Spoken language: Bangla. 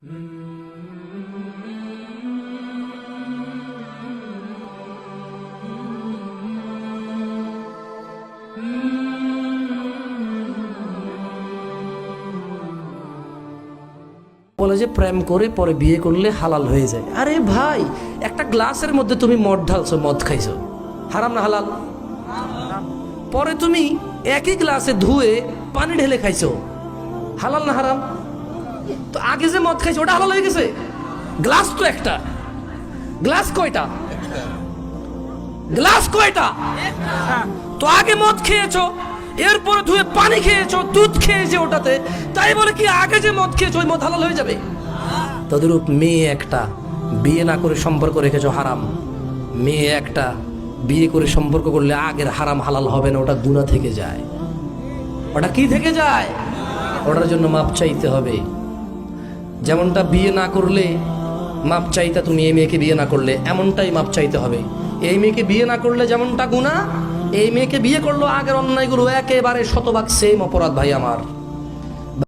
বলে যে প্রেম করে পরে বিয়ে করলে হালাল হয়ে যায়। আরে ভাই, একটা গ্লাসের মধ্যে তুমি মদ ঢালছো, মদ খাইছো, হারাম না হালাল? পরে তুমি একই গ্লাসে ধুয়ে পানি ঢেলে খাইছো, হালাল না হারাম? তো আগে যে মদ খাইছো ওটা হালাল হয়ে গেছে? গ্লাস তো একটা, গ্লাস কয়টা? গ্লাস কয়টা? তো আগে মদ খেয়েছো, এরপরে ধুয়ে পানি খেয়েছো, দুধ খেয়েছে ওটাতে, তাই বলে কি আগে যে মদ খেয়েছো ওই মদ হালাল হয়ে যাবে? তদরূপ মেয়ে একটা বিয়ে না করে সম্পর্ক রেখেছো, হারাম। মেয়ে একটা বিয়ে করে সম্পর্ক করলে আগের হারাম হালাল হবে না, ওটা গুনাহ থেকে যায়। ওটা কি থেকে যায়? ওটার জন্য মাপ চাইতে হবে। যেমনটা বিয়ে না করলে মাপ চাইতে, তুমি এই মেয়েকে বিয়ে না করলে এমনটাই মাপ চাইতে হবে। এই মেয়েকে বিয়ে না করলে যেমনটা গুনাহ, এই মেয়েকে বিয়ে করলো আগের অন্যায়গুলো একেবারে শতভাগ সেম অপরাধ ভাই আমার।